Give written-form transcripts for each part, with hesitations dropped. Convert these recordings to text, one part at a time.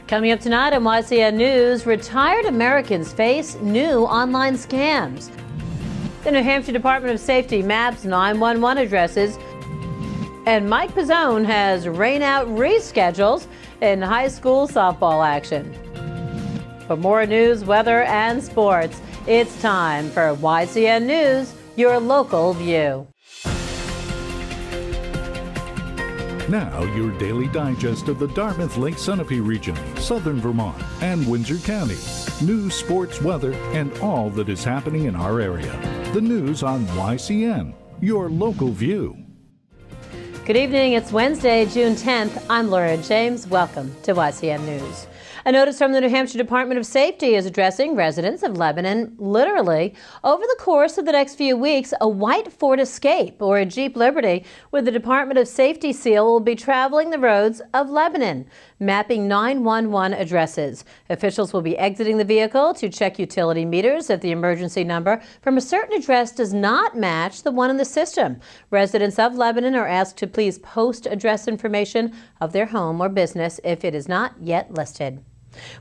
Coming up tonight on YCN News, retired Americans face new online scams. The New Hampshire Department of Safety maps 911 addresses. And Mike Pizzone has rain-out reschedules in high school softball action. For more news, weather, and sports, it's time for YCN News, your local view. Now, your daily digest of the Dartmouth Lake Sunapee region, southern Vermont, and Windsor County. News, sports, weather, and all that is happening in our area. The news on YCN, your local view. Good evening. It's Wednesday, June 10th. I'm Laura James. Welcome to YCN News. A notice from the New Hampshire Department of Safety is addressing residents of Lebanon. Literally, over the course of the next few weeks, a white Ford Escape or a Jeep Liberty with the Department of Safety seal will be traveling the roads of Lebanon, mapping 911 addresses. Officials will be exiting the vehicle to check utility meters if the emergency number from a certain address does not match the one in the system. Residents of Lebanon are asked to please post address information of their home or business if it is not yet listed.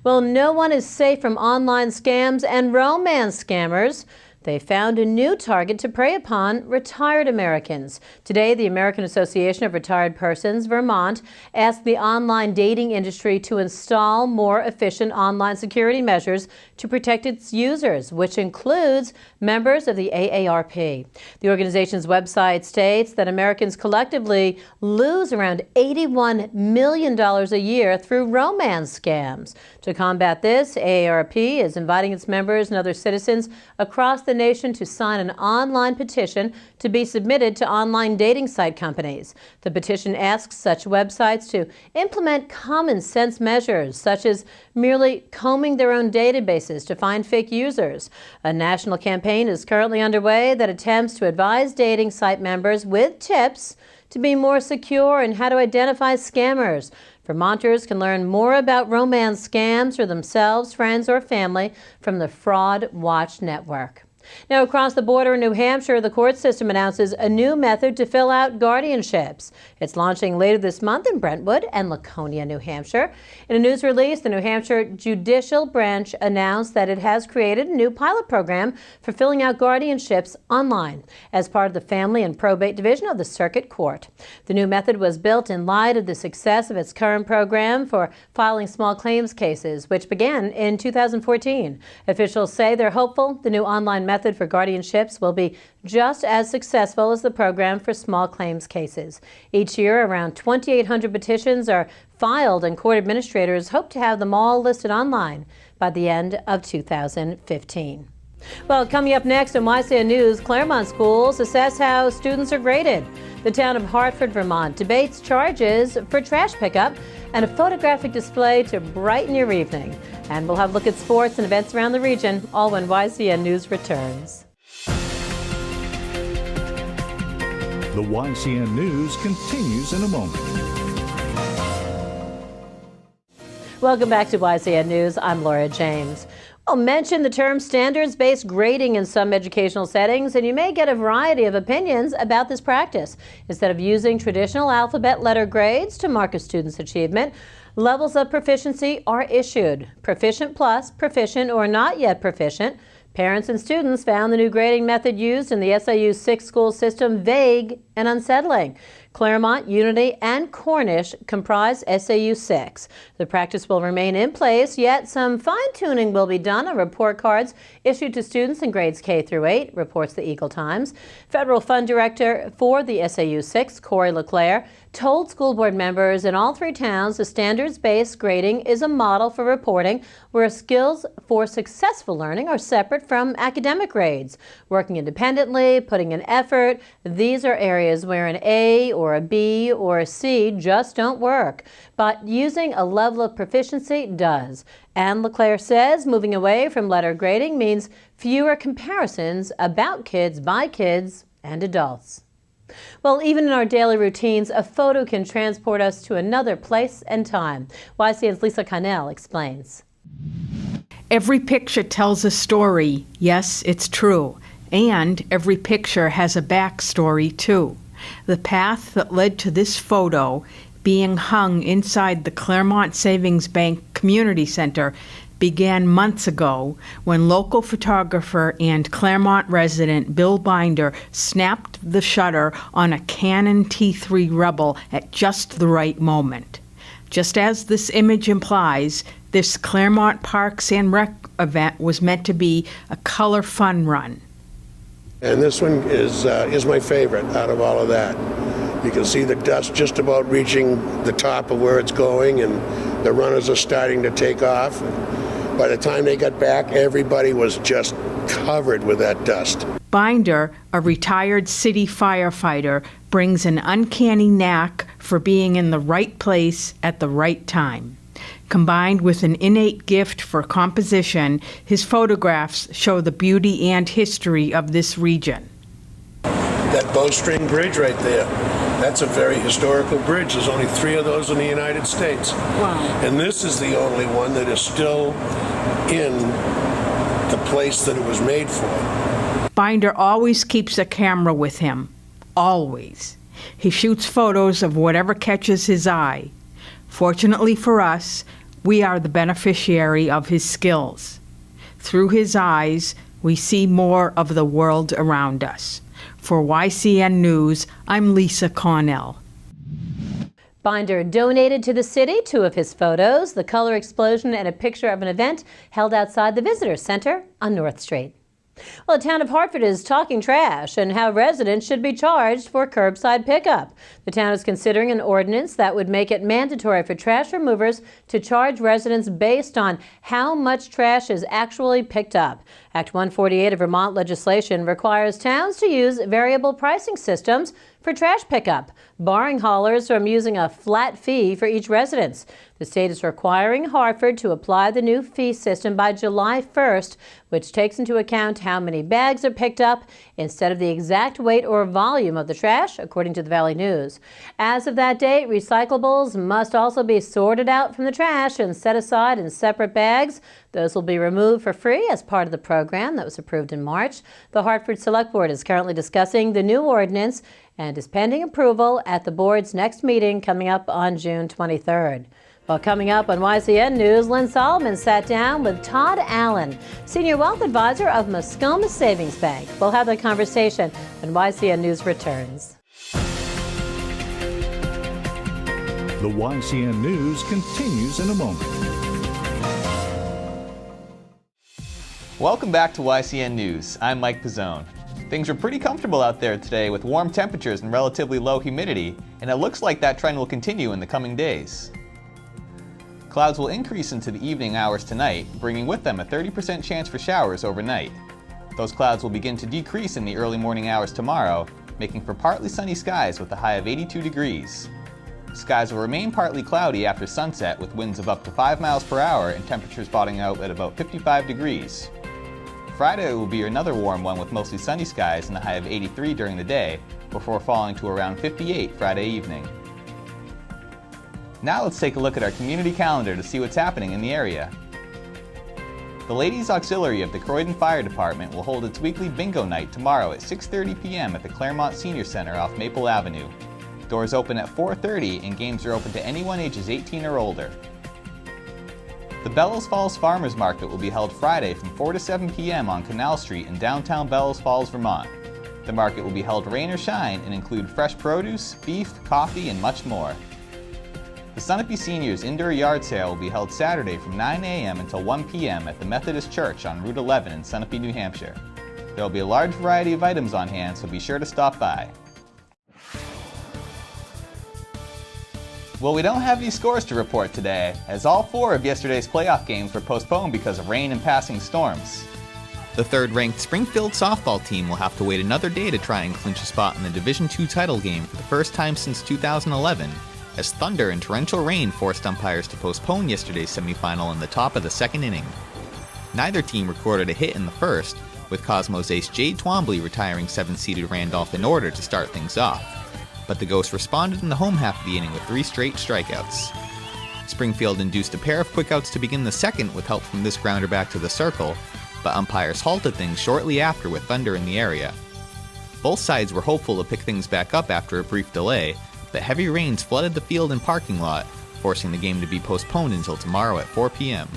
Well, no one is safe from online scams and romance scammers. They found a new target to prey upon: retired Americans. Today, the American Association of Retired Persons, Vermont, asked the online dating industry to install more efficient online security measures to protect its users, which includes members of the AARP. The organization's website states that Americans collectively lose around $81 million a year through romance scams. To combat this, AARP is inviting its members and other citizens across the nation to sign an online petition to be submitted to online dating site companies. The petition asks such websites to implement common sense measures, such as merely combing their own databases to find fake users. A national campaign is currently underway that attempts to advise dating site members with tips to be more secure in how to identify scammers. Vermonters can learn more about romance scams for themselves, friends, or family from the Fraud Watch Network. Now, across the border in New Hampshire, the court system announces a new method to fill out guardianships. It's launching later this month in Brentwood and Laconia, New Hampshire. In a news release, the New Hampshire Judicial Branch announced that it has created a new pilot program for filling out guardianships online as part of the Family and Probate Division of the Circuit Court. The new method was built in light of the success of its current program for filing small claims cases, which began in 2014. Officials say they're hopeful the new online method for guardianships will be just as successful as the program for small claims cases. Each year, around 2,800 petitions are filed, and court administrators hope to have them all listed online by the end of 2015. Well, coming up next on YCN News, Claremont schools assess how students are graded. The town of Hartford, Vermont debates charges for trash pickup and a photographic display to brighten your evening. And we'll have a look at sports and events around the region, all when YCN News returns. The YCN News continues in a moment. Welcome back to YCN News. I'm Laura James. I'll mention the term standards-based grading in some educational settings, and you may get a variety of opinions about this practice. Instead of using traditional alphabet letter grades to mark a student's achievement, levels of proficiency are issued: proficient plus, proficient, or not yet proficient. Parents and students found the new grading method used in the SIU 6 school system vague and unsettling. Claremont, Unity, and Cornish comprise SAU 6. The practice will remain in place, yet some fine-tuning will be done on report cards issued to students in grades K through 8, reports the Eagle Times. Federal Fund Director for the SAU 6, Corey LeClaire, told school board members in all three towns the standards-based grading is a model for reporting where skills for successful learning are separate from academic grades. Working independently, putting in effort, these are areas where an A or a B or a C just don't work. But using a level of proficiency does. And LeClaire says moving away from letter grading means fewer comparisons about kids by kids and adults. Well, even in our daily routines, a photo can transport us to another place and time. YCN's Lisa Connell explains. Every picture tells a story. Yes, it's true. And every picture has a backstory, too. The path that led to this photo being hung inside the Claremont Savings Bank Community Center began months ago when local photographer and Claremont resident Bill Binder snapped the shutter on a Canon T3 Rebel at just the right moment. Just as this image implies, this Claremont Parks and Rec event was meant to be a color fun run. And this one is my favorite out of all of that. You can see the dust just about reaching the top of where it's going, and the runners are starting to take off. And by the time they got back, everybody was just covered with that dust. Binder, a retired city firefighter, brings an uncanny knack for being in the right place at the right time. Combined with an innate gift for composition, his photographs show the beauty and history of this region. That bowstring bridge right there, that's a very historical bridge. There's only 3 of those in the United States. Wow. And this is the only one that is still in the place that it was made for. Binder always keeps a camera with him. Always. He shoots photos of whatever catches his eye. Fortunately for us, we are the beneficiary of his skills. Through his eyes, we see more of the world around us. For YCN News, I'm Lisa Connell. Binder donated to the city 2 of his photos, the color explosion and a picture of an event held outside the Visitor Center on North Street. Well, the town of Hartford is talking trash and how residents should be charged for curbside pickup. The town is considering an ordinance that would make it mandatory for trash removers to charge residents based on how much trash is actually picked up. Act 148 of Vermont legislation requires towns to use variable pricing systems for trash pickup, barring haulers from using a flat fee for each residence. The state is requiring Hartford to apply the new fee system by July 1st, which takes into account how many bags are picked up instead of the exact weight or volume of the trash, according to the Valley News. As of that date, recyclables must also be sorted out from the trash and set aside in separate bags. Those will be removed for free as part of the program that was approved in March. The Hartford Select Board is currently discussing the new ordinance and is pending approval at the board's next meeting coming up on June 23rd. Well, coming up on YCN News, Lynn Solomon sat down with Todd Allen, Senior Wealth Advisor of Muskoma Savings Bank. We'll have that conversation when YCN News returns. The YCN News continues in a moment. Welcome back to YCN News. I'm Mike Pizzone. Things are pretty comfortable out there today with warm temperatures and relatively low humidity, and it looks like that trend will continue in the coming days. Clouds will increase into the evening hours tonight, bringing with them a 30% chance for showers overnight. Those clouds will begin to decrease in the early morning hours tomorrow, making for partly sunny skies with a high of 82 degrees. Skies will remain partly cloudy after sunset with winds of up to 5 miles per hour and temperatures bottoming out at about 55 degrees. Friday will be another warm one with mostly sunny skies and a high of 83 during the day, before falling to around 58 Friday evening. Now let's take a look at our community calendar to see what's happening in the area. The Ladies Auxiliary of the Croydon Fire Department will hold its weekly bingo night tomorrow at 6:30 p.m. at the Claremont Senior Center off Maple Avenue. Doors open at 4:30 and games are open to anyone ages 18 or older. The Bellows Falls Farmers Market will be held Friday from 4 to 7 p.m. on Canal Street in downtown Bellows Falls, Vermont. The market will be held rain or shine and include fresh produce, beef, coffee, and much more. The Sunapee Seniors Indoor Yard Sale will be held Saturday from 9 a.m. until 1 p.m. at the Methodist Church on Route 11 in Sunapee, New Hampshire. There will be a large variety of items on hand, so be sure to stop by. Well, we don't have any scores to report today, as all 4 of yesterday's playoff games were postponed because of rain and passing storms. The third-ranked Springfield softball team will have to wait another day to try and clinch a spot in the Division II title game for the first time since 2011, as thunder and torrential rain forced umpires to postpone yesterday's semifinal in the top of the second inning. Neither team recorded a hit in the first, with Cosmos ace Jade Twombly retiring 7-seeded Randolph in order to start things off. But the Ghosts responded in the home half of the inning with 3 straight strikeouts. Springfield induced a pair of quickouts to begin the second with help from this grounder back to the circle, but umpires halted things shortly after with thunder in the area. Both sides were hopeful to pick things back up after a brief delay, but heavy rains flooded the field and parking lot, forcing the game to be postponed until tomorrow at 4 p.m.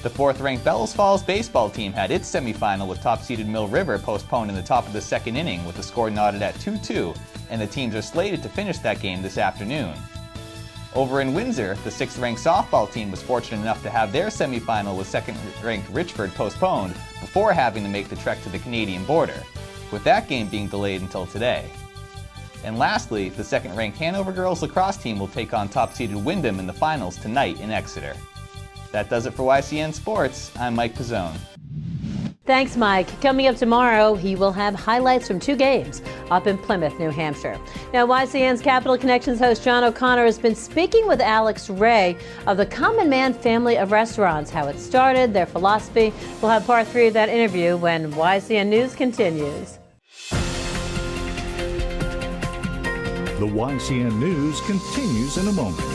The 4th-ranked Bellows Falls baseball team had its semifinal with top-seeded Mill River postponed in the top of the 2nd inning with the score knotted at 2-2, and the teams are slated to finish that game this afternoon. Over in Windsor, the 6th-ranked softball team was fortunate enough to have their semifinal with 2nd-ranked Richford postponed before having to make the trek to the Canadian border, with that game being delayed until today. And lastly, the 2nd-ranked Hanover girls lacrosse team will take on top-seeded Wyndham in the finals tonight in Exeter. That does it for YCN Sports. I'm Mike Pizzone. Thanks, Mike. Coming up tomorrow, he will have highlights from 2 games up in Plymouth, New Hampshire. Now, YCN's Capital Connections host John O'Connor has been speaking with Alex Ray of the Common Man family of restaurants, how it started, their philosophy. We'll have part 3 of that interview when YCN News continues. The YCN News continues in a moment.